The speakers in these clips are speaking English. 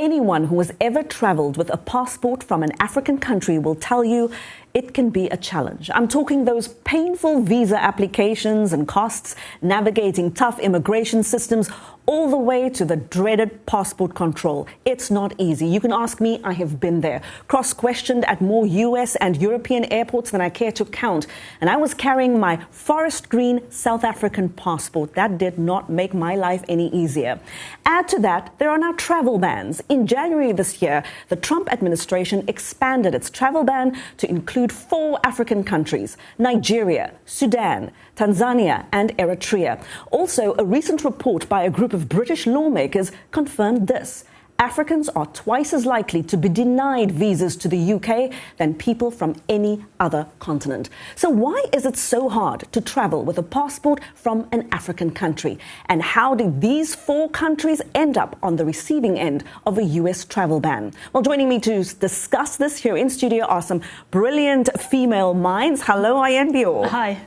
anyone who has ever traveled with a passport from an African country will tell you it can be a challenge. I'm talking those painful visa applications and costs, navigating tough immigration systems, all the way to the dreaded passport control. It's not easy. You can ask me, I have been there. Cross-questioned at more US and European airports than I care to count. And I was carrying my forest green South African passport. That did not make my life any easier. Add to that, there are now travel bans. In January this year, the Trump administration expanded its travel ban to include 4 African countries: Nigeria, Sudan, Tanzania and Eritrea. Also, a recent report by a group of British lawmakers confirmed this: Africans are twice as likely to be denied visas to the UK than people from any other continent. So why is it so hard to travel with a passport from an African country? And how did these 4 countries end up on the receiving end of a US travel ban? Well, joining me to discuss this here in studio are some brilliant female minds. Hello, Ndiho. Hi.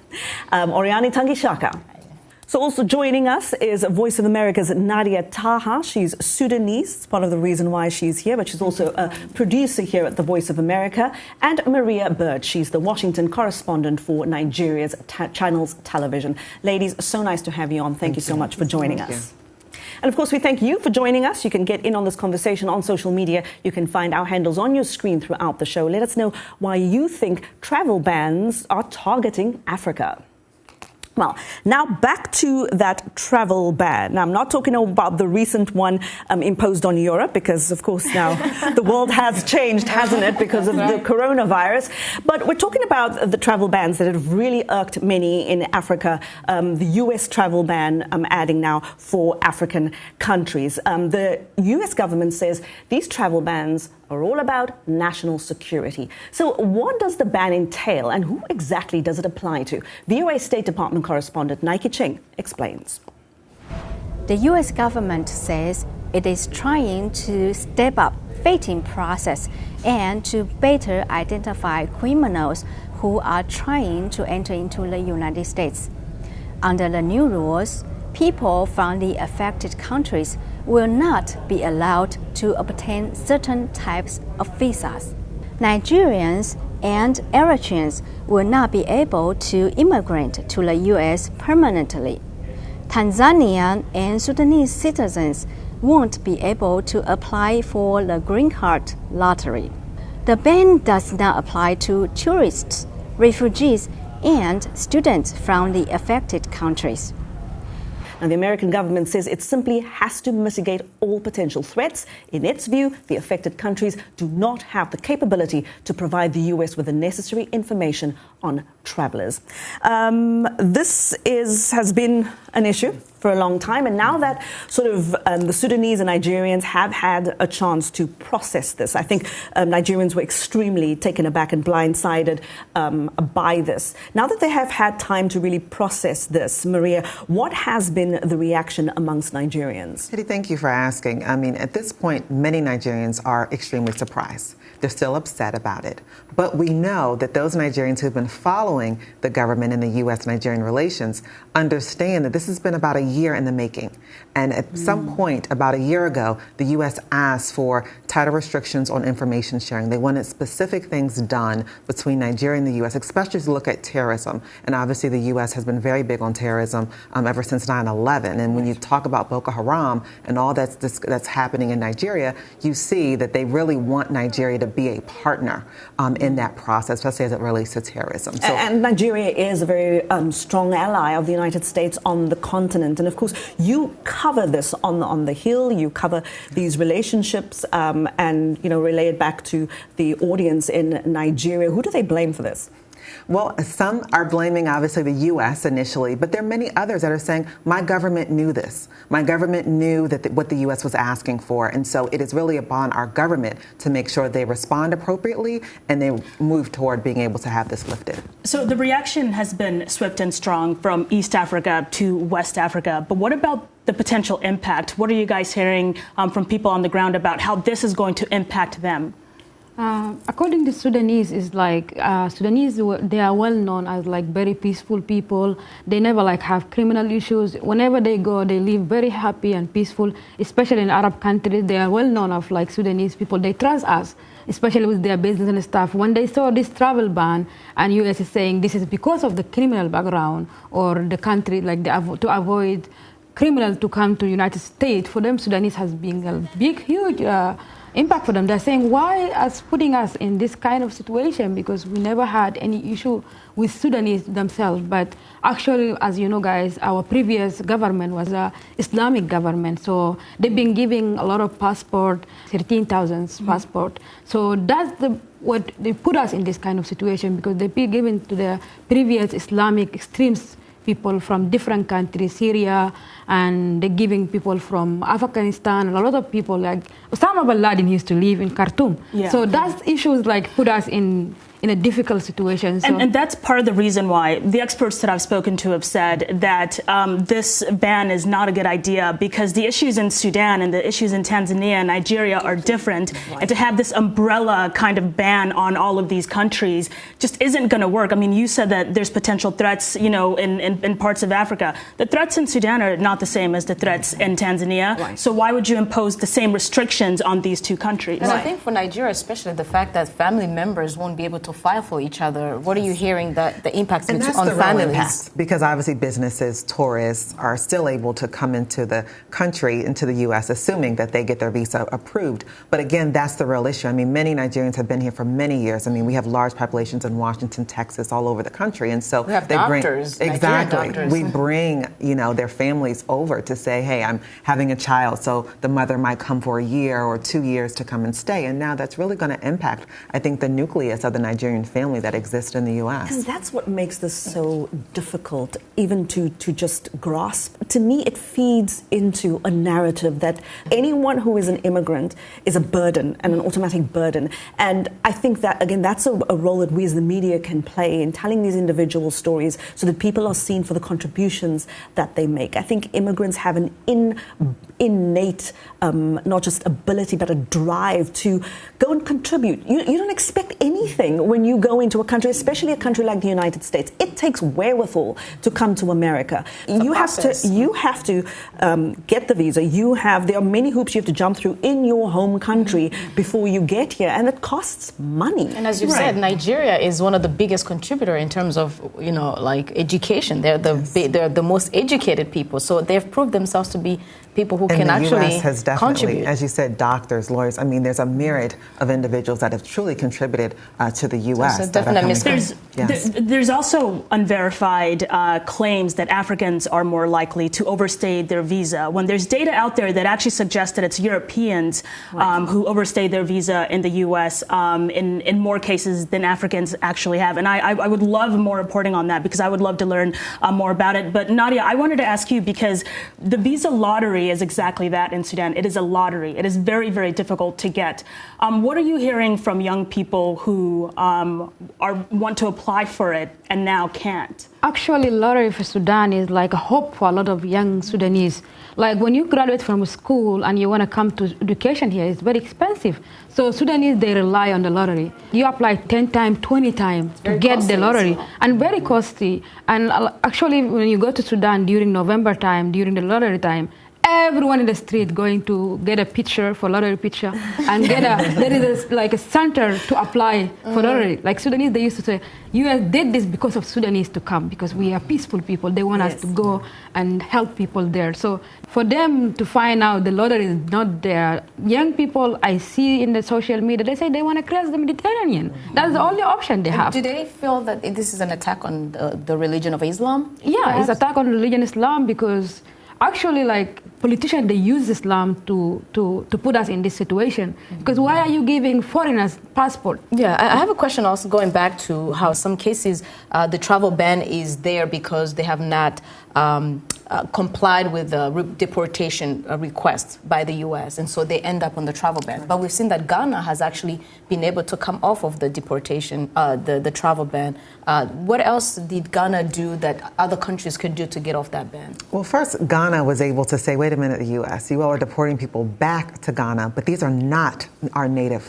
Oriani Tangishaka. So also joining us is Voice of America's Nadia Taha. She's Sudanese. It's part of the reason why she's here, but she's also a producer here at the Voice of America. And Maria Byrd. She's the Washington correspondent for Nigeria's Channels Television. Ladies, so nice to have you on. Thank you so much for joining us. And of course, we thank you for joining us. You can get in on this conversation on social media. You can find our handles on your screen throughout the show. Let us know why you think travel bans are targeting Africa. Well, now back to that travel ban. Now, I'm not talking about the recent one imposed on Europe because, of course, now the world has changed, hasn't it, because of the coronavirus. But we're talking about the travel bans that have really irked many in Africa. The U.S. travel ban adding now 4 African countries. The U.S. government says these travel bans are all about national security. So what does the ban entail and who exactly does it apply to? VOA State Department correspondent Nike Ching explains. The U.S. government says it is trying to step up vetting process and to better identify criminals who are trying to enter into the United States. Under the new rules, people from the affected countries will not be allowed to obtain certain types of visas. Nigerians and Eritreans will not be able to immigrate to the U.S. permanently. Tanzanian and Sudanese citizens won't be able to apply for the green card lottery. The ban does not apply to tourists, refugees, and students from the affected countries. And the American government says it simply has to mitigate all potential threats. In its view, the affected countries do not have the capability to provide the U.S. with the necessary information on travelers. This has been an issue for a long time. And now that sort of the Sudanese and Nigerians have had a chance to process this, I think Nigerians were extremely taken aback and blindsided by this. Now that they have had time to really process this, Maria, what has been the reaction amongst Nigerians? Kitty, thank you for asking. I mean, at this point, many Nigerians are extremely surprised. They're still upset about it. But we know that those Nigerians who've been following the government and the U.S.-Nigerian relations understand that this has been about a year in the making. And at some point, about a year ago, the U.S. asked for tighter restrictions on information sharing. They wanted specific things done between Nigeria and the U.S., especially to look at terrorism. And obviously, the U.S. has been very big on terrorism ever since 9/11. And when you talk about Boko Haram and all that's happening in Nigeria, you see that they really want Nigeria to be a partner in that process, especially as it relates to terrorism. So, and Nigeria is a very strong ally of the United States on the continent. And of course, you cover this on the Hill. You cover these relationships and, relay it back to the audience in Nigeria. Who do they blame for this? Well, some are blaming, obviously, the U.S. initially, but there are many others that are saying, my government knew this. My government knew that what the U.S. was asking for. And so it is really upon our government to make sure they respond appropriately and they move toward being able to have this lifted. So the reaction has been swift and strong from East Africa to West Africa. But what about the potential impact? What are you guys hearing from people on the ground about how this is going to impact them? According to Sudanese, is like Sudanese. They are well known as like very peaceful people. They never like have criminal issues. Whenever they go, they live very happy and peaceful. Especially in Arab countries, they are well known of like Sudanese people. They trust us, especially with their business and stuff. When they saw this travel ban, and US is saying this is because of the criminal background or the country, like to avoid criminal to come to United States. For them, Sudanese has been a big, huge impact for them. They're saying, why is putting us in this kind of situation? Because we never had any issue with Sudanese themselves. But actually, as you know, guys, our previous government was an Islamic government. So they've been giving a lot of passport, 13,000 passport. So that's what they put us in this kind of situation, because they've been given to the previous Islamic extremists, people from different countries, Syria, and they're giving people from Afghanistan, and a lot of people, like Osama bin Laden used to live in Khartoum. Yeah. So that's issues like put us in a difficult situation. So. And that's part of the reason why the experts that I've spoken to have said that this ban is not a good idea, because the issues in Sudan and the issues in Tanzania and Nigeria are different. Right. And to have this umbrella kind of ban on all of these countries just isn't going to work. I mean, you said that there's potential threats, you know, in parts of Africa. The threats in Sudan are not the same as the threats in Tanzania. Right. So why would you impose the same restrictions on these two countries? And I think for Nigeria, especially the fact that family members won't be able to file for each other. What are you hearing that the impacts on families? Impact, because obviously businesses, tourists are still able to come into the country, into the U.S., assuming that they get their visa approved. But again, that's the real issue. I mean, many Nigerians have been here for many years. I mean, we have large populations in Washington, Texas, all over the country, and so we have they doctors, bring exactly. We bring, you know, their families over to say, hey, I'm having a child, so the mother might come for a year or 2 years to come and stay, and now that's really going to impact, I think, the nucleus of the Nigerian family that exists in the U.S. And that's what makes this so difficult, even to just grasp. To me, it feeds into a narrative that anyone who is an immigrant is a burden, and an automatic burden. And I think that, again, that's a role that we as the media can play in telling these individual stories so that people are seen for the contributions that they make. I think immigrants have an innate, not just ability, but a drive to go and contribute. You don't expect anything when you go into a country, especially a country like the United States. It takes wherewithal to come to America. You have to get the visa. There are many hoops you have to jump through in your home country before you get here, and it costs money. And as you said, Nigeria is one of the biggest contributor in terms of, you know, like education. They're the most educated people, so they've proved themselves to be people who can actually contribute. The U.S. has definitely, contribute. As you said, doctors, lawyers. I mean, there's a myriad of individuals that have truly contributed to the U.S. So There's also unverified claims that Africans are more likely to overstay their visa, when there's data out there that actually suggests that it's Europeans who overstay their visa in the U.S. In more cases than Africans actually have. And I would love more reporting on that, because I would love to learn more about it. But Nadia, I wanted to ask you, because the visa lottery is exactly that in Sudan. It is a lottery. It is very, very difficult to get. What are you hearing from young people who want to apply for it and now can't? Actually, lottery for Sudan is like a hope for a lot of young Sudanese. Like when you graduate from school and you want to come to education here, it's very expensive. So Sudanese, they rely on the lottery. You apply 10 times, 20 times to get the lottery, and very costly. And actually, when you go to Sudan during November time, during the lottery time, everyone in the street going to get a picture for lottery picture and there is like a center to apply for lottery. Like Sudanese, they used to say, U.S. did this because of Sudanese to come, because we are peaceful people. They want us to go and help people there. So for them to find out the lottery is not there, young people I see in the social media, they say they want to cross the Mediterranean. That's the only option they have. Do they feel that this is an attack on the religion of Islam? Yeah, it's attack on religion Islam, because actually, like, politicians, they use Islam to put us in this situation. Because why are you giving foreigners passport? Yeah, I have a question also going back to how some cases the travel ban is there because they have not complied with the deportation request by the U.S., and so they end up on the travel ban. But we've seen that Ghana has actually been able to come off of the deportation, the travel ban. What else did Ghana do that other countries could do to get off that ban? Well, first, Ghana was able to say, wait a minute, the U.S., you all are deporting people back to Ghana, but these are not our native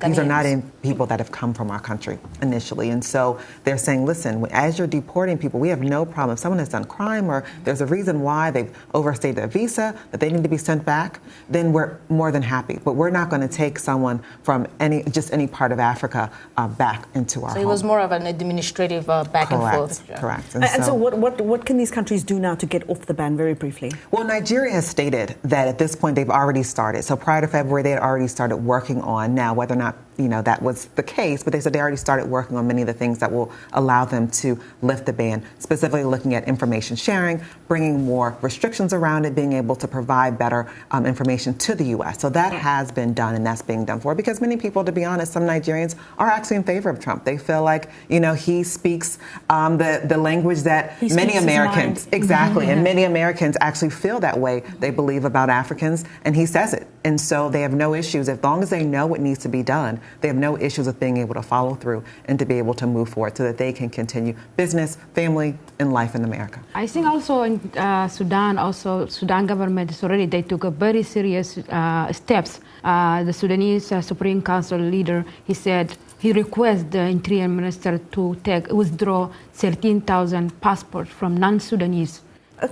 These are not people that have come from our country initially. And so they're saying, listen, as you're deporting people, we have no problem. If someone has done crime or there's a reason why they've overstayed their visa, that they need to be sent back, then we're more than happy. But we're not going to take someone from any part of Africa back into our home. So it was more of an administrative back and forth. Correct. And so what can these countries do now to get off the ban, very briefly? Well, Nigeria has stated that at this point they've already started. So prior to February, they had already started working on now whether or not that was the case, but they said they already started working on many of the things that will allow them to lift the ban, specifically looking at information sharing, bringing more restrictions around it, being able to provide better information to the U.S. So that has been done, and that's being done for, because many people, to be honest, some Nigerians are actually in favor of Trump. They feel like, he speaks the language that many Americans, and many Americans actually feel that way. They believe about Africans, and he says it. And so they have no issues. As long as they know what needs to be done, they have no issues with being able to follow through and to be able to move forward so that they can continue business, family, and life in America. I think also in Sudan government is already, they took a very serious steps. The Sudanese Supreme Council leader, he said, he requested the Interior Minister to withdraw 13,000 passports from non-Sudanese.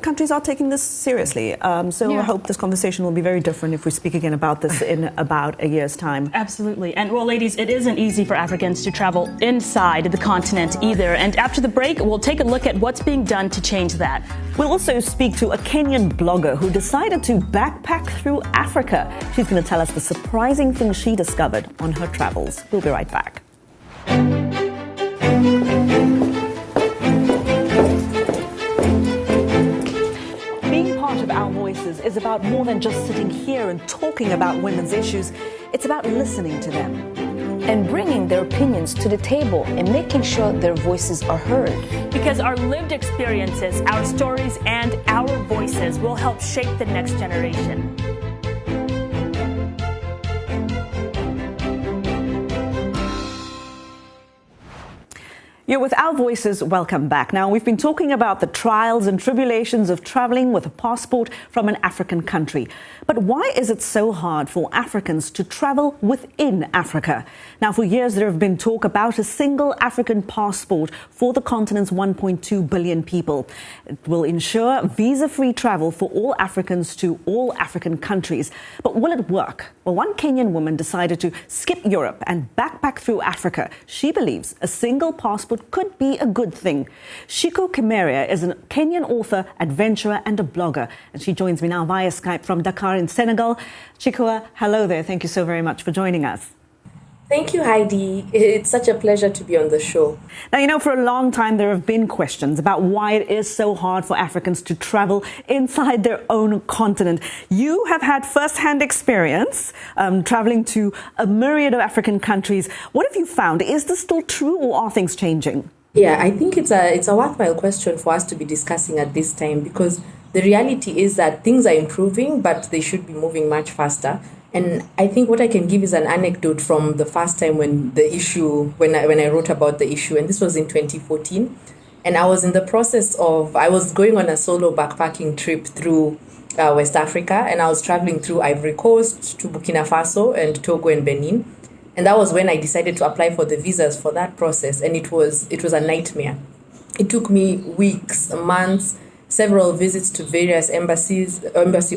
Countries are taking this seriously. I hope this conversation will be very different if we speak again about this in about a year's time. Absolutely. And well, ladies, it isn't easy for Africans to travel inside the continent either. And after the break, we'll take a look at what's being done to change that. We'll also speak to a Kenyan blogger who decided to backpack through Africa. She's going to tell us the surprising things she discovered on her travels. We'll be right back. Our Voices is about more than just sitting here and talking about women's issues. It's about listening to them and bringing their opinions to the table and making sure their voices are heard. Because our lived experiences, our stories, and our voices will help shape the next generation. You're with Our Voices. Welcome back. Now, we've been talking about the trials and tribulations of traveling with a passport from an African country. But why is it so hard for Africans to travel within Africa? Now, for years, there have been talk about a single African passport for the continent's 1.2 billion people. It will ensure visa-free travel for all Africans to all African countries. But will it work? Well, one Kenyan woman decided to skip Europe and backpack through Africa. She believes a single passport could be a good thing. Ciku Kimeria is a Kenyan author, adventurer, and a blogger. And she joins me now via Skype from Dakar in Senegal. Ciku, hello there. Thank you so very much for joining us. Thank you, Heidi. It's such a pleasure to be on the show. Now, for a long time, there have been questions about why it is so hard for Africans to travel inside their own continent. You have had first-hand experience traveling to a myriad of African countries. What have you found? Is this still true, or are things changing? Yeah, I think it's a worthwhile question for us to be discussing at this time, because the reality is that things are improving, but they should be moving much faster. And I think what I can give is an anecdote from the first time when I wrote about the issue, and this was in 2014. And I was in the process I was going on a solo backpacking trip through West Africa, and I was traveling through Ivory Coast to Burkina Faso and Togo and Benin. And that was when I decided to apply for the visas for that process, and it was a nightmare. It took me weeks, months, several visits to various embassy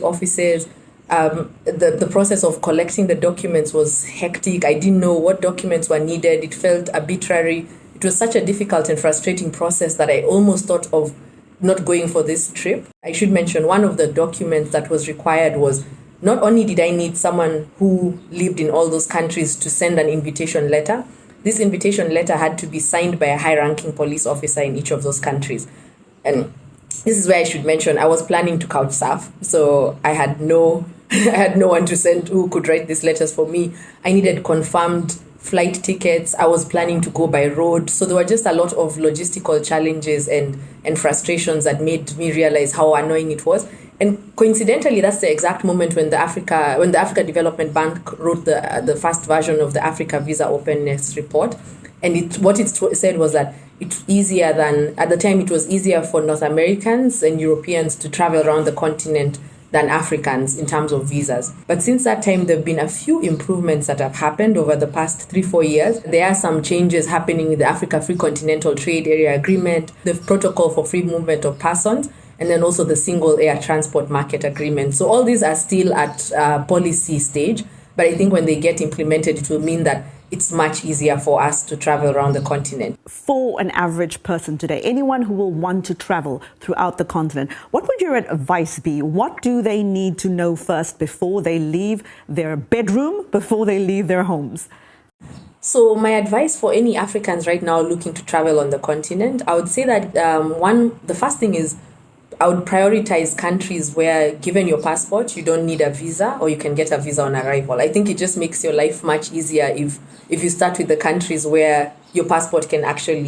offices. The process of collecting the documents was hectic. I didn't know what documents were needed. It felt arbitrary. It was such a difficult and frustrating process that I almost thought of not going for this trip. I should mention one of the documents that was required was, not only did I need someone who lived in all those countries to send an invitation letter, this invitation letter had to be signed by a high-ranking police officer in each of those countries. And this is where I should mention I was planning to couch surf, so I had no one to send who could write these letters for me. I needed confirmed flight tickets. I was planning to go by road. So there were just a lot of logistical challenges and frustrations that made me realize how annoying it was. And coincidentally, that's the exact moment when the Africa Development Bank wrote the first version of the Africa Visa Openness Report. And what it said was that it's easier than, at the time, it was easier for North Americans and Europeans to travel around the continent than Africans in terms of visas. But since that time, there have been a few improvements that have happened over the past 3-4 years. There are some changes happening with the Africa Free Continental Trade Area Agreement, the Protocol for Free Movement of Persons, and then also the Single Air Transport Market Agreement. So all these are still at policy stage, but I think when they get implemented, it will mean that it's much easier for us to travel around the continent. For an average person today, anyone who will want to travel throughout the continent, what would your advice be? What do they need to know first before they leave their bedroom, before they leave their homes? So my advice for any Africans right now looking to travel on the continent, I would say that the first thing is I would prioritize countries where, given your passport, you don't need a visa or you can get a visa on arrival. I think it just makes your life much easier if you start with the countries where your passport can actually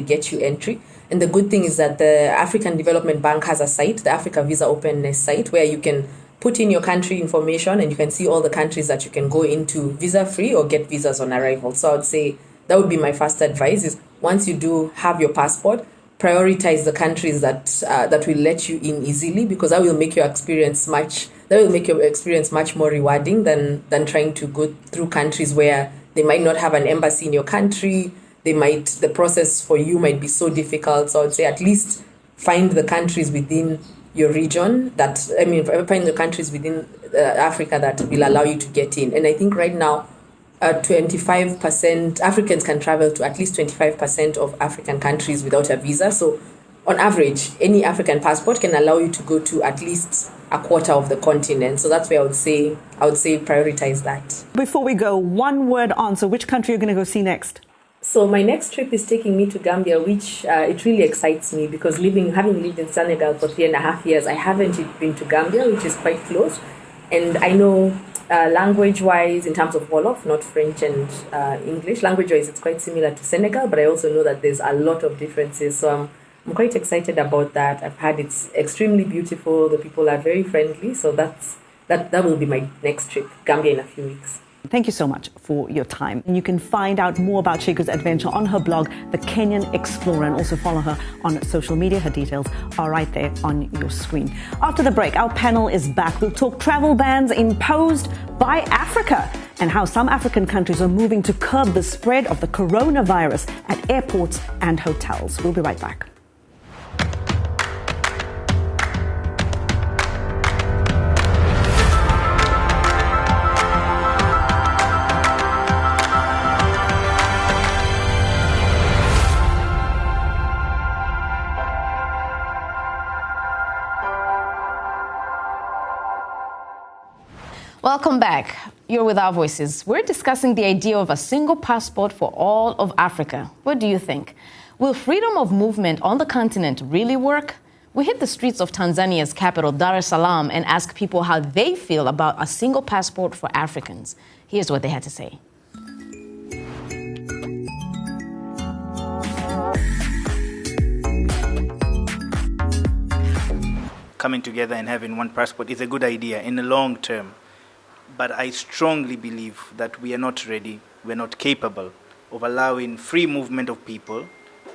get you entry. And the good thing is that the African Development Bank has a site, the Africa Visa Openness site, where you can put in your country information and you can see all the countries that you can go into visa-free or get visas on arrival. So I would say that would be my first advice is once you do have your passport, prioritize the countries that will let you in easily, because that will make your experience much more rewarding than trying to go through countries where they might not have an embassy in your country. The process for you might be so difficult. So I would say at least find the countries within your region find the countries within Africa that will allow you to get in. And I think right now 25% Africans can travel to at least 25% of African countries without a visa. So on average, any African passport can allow you to go to at least a quarter of the continent. So that's where I would say prioritize that. Before we go, one word answer, which country are you going to go see next? So my next trip is taking me to Gambia, which it really excites me because having lived in Senegal for 3.5 years, I haven't been to Gambia, which is quite close. And I know language-wise, in terms of Wolof, not French and English, language-wise it's quite similar to Senegal, but I also know that there's a lot of differences. So I'm quite excited about that. I've heard it's extremely beautiful. The people are very friendly. So that will be my next trip, Gambia, in a few weeks. Thank you so much for your time. And you can find out more about Chiku's adventure on her blog, The Kenyan Explorer, and also follow her on social media. Her details are right there on your screen. After the break, our panel is back. We'll talk travel bans imposed by Africa and how some African countries are moving to curb the spread of the coronavirus at airports and hotels. We'll be right back. Welcome back. You're with Our Voices. We're discussing the idea of a single passport for all of Africa. What do you think? Will freedom of movement on the continent really work? We hit the streets of Tanzania's capital, Dar es Salaam, and ask people how they feel about a single passport for Africans. Here's what they had to say. Coming together and having one passport is a good idea in the long term. But I strongly believe that we are not ready, we're not capable of allowing free movement of people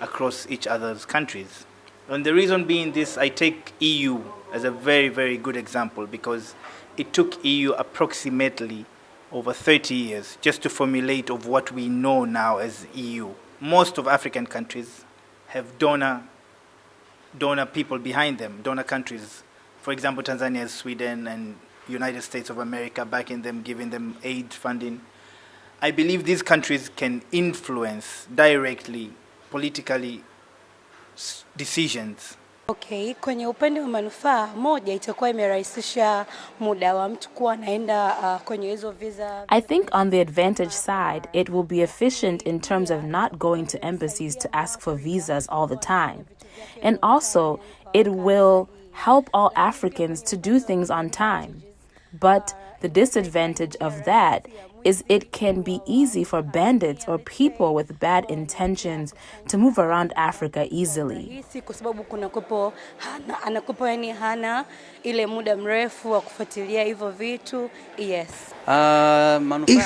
across each other's countries. And the reason being this, I take EU as a very, very good example because it took EU approximately over 30 years just to formulate of what we know now as EU. Most of African countries have donor people behind them, donor countries. For example, Tanzania has Sweden and United States of America backing them, giving them aid funding. I believe these countries can influence directly, politically, decisions. Okay, kwenye upande wa manufaa moja itakuwa imerahisisha muda wa mtu kuwa anaenda kwenye hizo visa. I think on the advantage side, it will be efficient in terms of not going to embassies to ask for visas all the time. And also, it will help all Africans to do things on time. But the disadvantage of that is it can be easy for bandits or people with bad intentions to move around Africa easily. If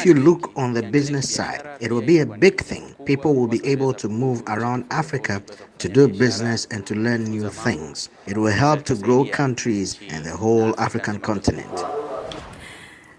you look on the business side, it will be a big thing. People will be able to move around Africa to do business and to learn new things. It will help to grow countries and the whole African continent.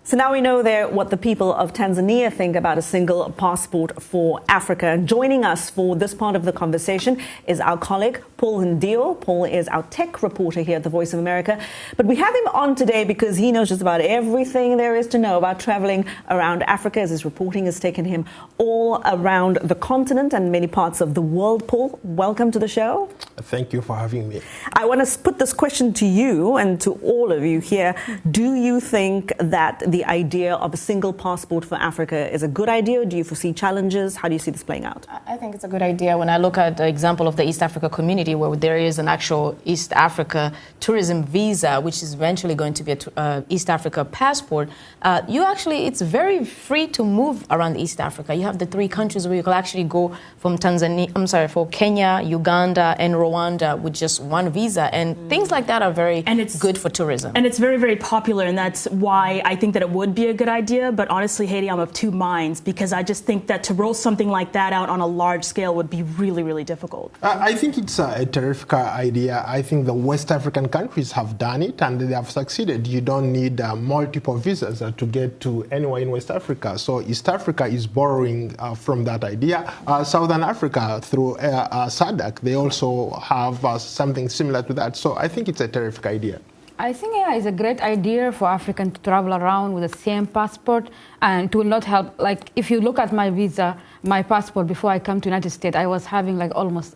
So now we know what the people of Tanzania think about a single passport for Africa. Joining us for this part of the conversation is our colleague, Paul Ndiho. Paul is our tech reporter here at the Voice of America. But we have him on today because he knows just about everything there is to know about traveling around Africa, as his reporting has taken him all around the continent and many parts of the world. Paul, welcome to the show. Thank you for having me. I want to put this question to you and to all of you here. Do you think that the idea of a single passport for Africa is a good idea? Do you foresee challenges? How do you see this playing out? I think it's a good idea. When I look at the example of the East Africa community, where there is an actual East Africa tourism visa, which is eventually going to be an East Africa passport, it's very free to move around East Africa. You have the 3 countries where you can actually go from for Kenya, Uganda, and Rwanda with just one visa. And things like that are very good for tourism. And it's very, very popular, and that's why I think that it would be a good idea. But honestly, Haiti, I'm of two minds, because I just think that to roll something like that out on a large scale would be really, really difficult. I think it's a terrific idea. I think the West African countries have done it and they have succeeded. You don't need multiple visas to get to anywhere in West Africa. So East Africa is borrowing from that idea. Southern Africa, through SADC, they also have something similar to that. So I think it's a terrific idea. I think it's a great idea for Africans to travel around with the same passport, and it will not help. Like, if you look at my visa, my passport, before I come to United States, I was having like almost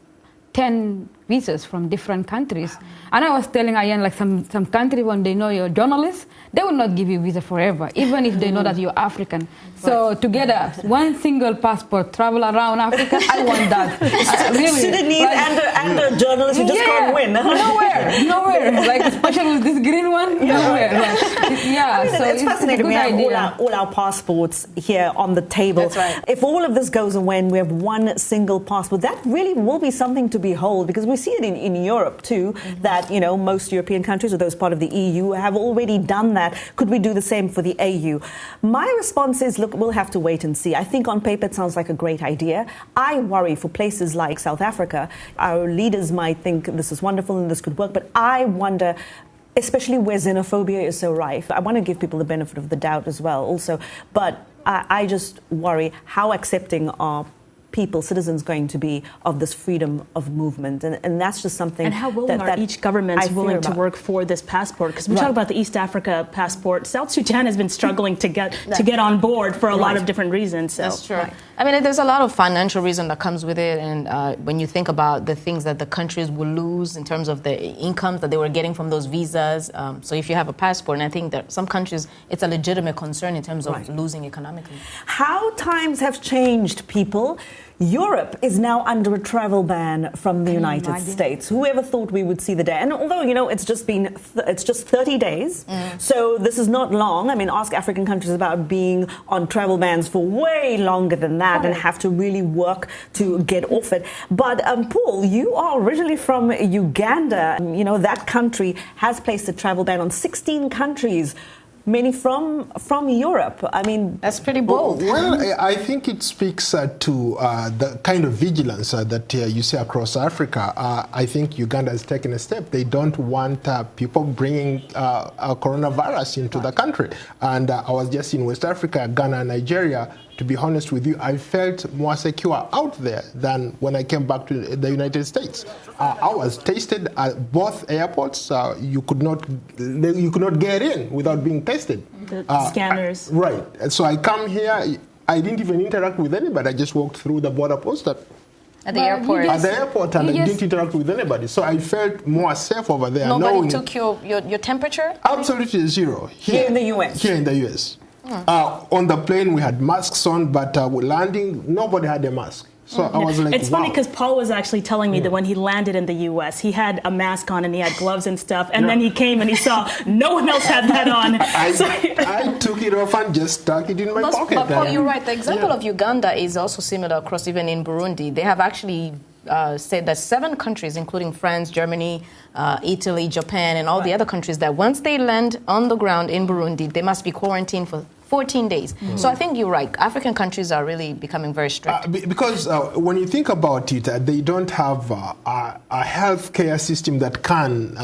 10 visas from different countries. And I was telling Ayan, like some country, when they know you're a journalist, they will not give you visa forever, even if they know that you're African. So together, one single passport, travel around Africa, I want that. Really. Sudanese and a journalist, you just can't win. Nowhere. Like, especially with this green one, nowhere. Like, so it's fascinating. We have all our passports here on the table. That's right. If all of this goes away and we have one single passport, that really will be something to behold, because we see it in Europe too, that, most European countries, or those part of the EU, have already done that. Could we do the same for the AU? My response is, look, we'll have to wait and see. I think on paper it sounds like a great idea. I worry for places like South Africa. Our leaders might think this is wonderful and this could work, but I wonder, especially where xenophobia is so rife. I want to give people the benefit of the doubt as well also, but I just worry how accepting are citizens going to be of this freedom of movement, and that's just something. And how willing are each government willing to work for this passport? Because we talk about the East Africa passport. South Sudan has been struggling to get on board for a lot of different reasons. So. That's true. Right. I mean, there's a lot of financial reason that comes with it, and when you think about the things that the countries will lose in terms of the incomes that they were getting from those visas. So if you have a passport, and I think that some countries, it's a legitimate concern in terms of losing economically. How times have changed, people. Europe is now under a travel ban from the United States. Whoever thought we would see the day? And although, it's just 30 days, so this is not long. I mean, ask African countries about being on travel bans for way longer than that and have to really work to get off it. But Paul, you are originally from Uganda. That country has placed a travel ban on 16 countries. Many from Europe. I mean, that's pretty bold. Well, I think it speaks to the kind of vigilance that you see across Africa. I think Uganda has taken a step. They don't want people bringing coronavirus into the country. And I was just in West Africa, Ghana, and Nigeria. To be honest with you, I felt more secure out there than when I came back to the United States. I was tested at both airports. You could not get in without being tested. The scanners. Right. So I come here. I didn't even interact with anybody. I just walked through the border post at the airport. At the airport, and I didn't interact with anybody. So I felt more safe over there. Nobody took your temperature? Absolutely zero. Here in the U.S.? Here in the U.S. On the plane, we had masks on, but landing, nobody had a mask. So I was like, it's funny because Paul was actually telling me that when he landed in the U.S., he had a mask on and he had gloves and stuff, and then he came and he saw no one else had that on. I took it off and just stuck it in my pocket. But Paul, you're right. The example of Uganda is also similar across even in Burundi. They have actually said that 7 countries, including France, Germany, Italy, Japan, and all the other countries, that once they land on the ground in Burundi, they must be quarantined for 14 days. So I think you're right. African countries are really becoming very strict. Because when you think about it, they don't have a healthcare system that can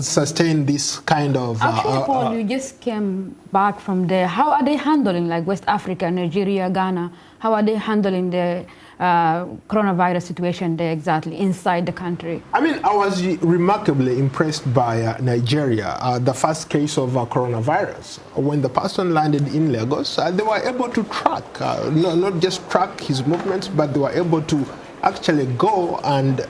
sustain this kind of... Actually, Paul, you just came back from there. How are they handling, like West Africa, Nigeria, Ghana? How are they handling the coronavirus situation there exactly inside the country? I mean, I was remarkably impressed by Nigeria, the first case of coronavirus. When the person landed in Lagos, they were able to track, not just track his movements, but they were able to actually go and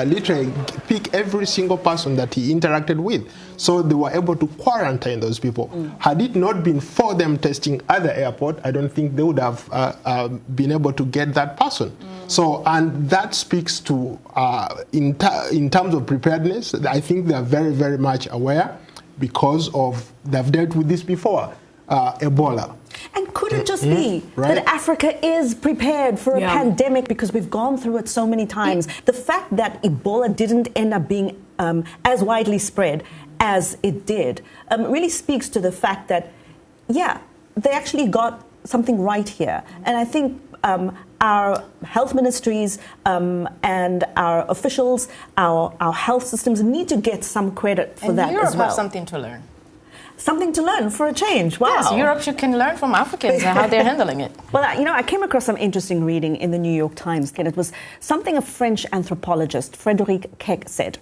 literally pick every single person that he interacted with. So they were able to quarantine those people. Had it not been for them testing at the airport, I don't think they would have been able to get that person. So, and that speaks to, in terms of preparedness, I think they are very, very much aware because of, they've dealt with this before, Ebola. And could it just be that Africa is prepared for a pandemic because we've gone through it so many times? The fact that Ebola didn't end up being as widely spread as it did really speaks to the fact that, they actually got something right here. And I think our health ministries and our officials, our health systems need to get some credit for that Europe as well. Have something to learn. Something to learn for a change. Wow. Yes, Europe can learn from Africans and how they're handling it. Well, I came across some interesting reading in the New York Times, and it was something a French anthropologist, Frédéric Keck, said.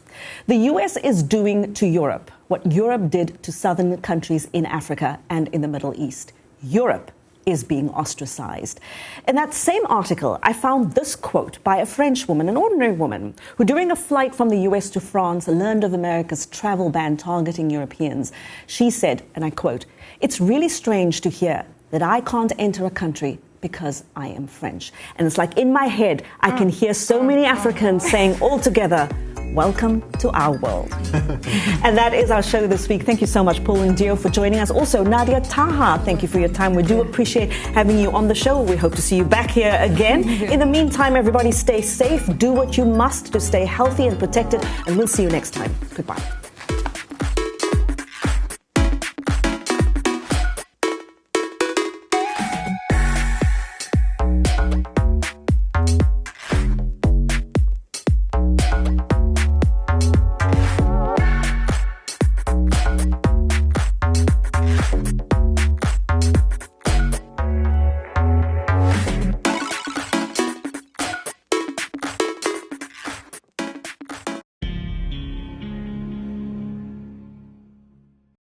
The U.S. is doing to Europe what Europe did to southern countries in Africa and in the Middle East. Europe is being ostracized. In that same article, I found this quote by a French woman, an ordinary woman, who during a flight from the US to France learned of America's travel ban targeting Europeans. She said, and I quote, "It's really strange to hear that I can't enter a country because I am French." And it's like in my head, I can hear so many Africans saying all together, welcome to our world. And that is our show this week. Thank you so much, Paul and Ndiho, for joining us. Also, Nadia, Taha, thank you for your time. We do appreciate having you on the show. We hope to see you back here again. In the meantime, everybody stay safe. Do what you must to stay healthy and protected. And we'll see you next time. Goodbye.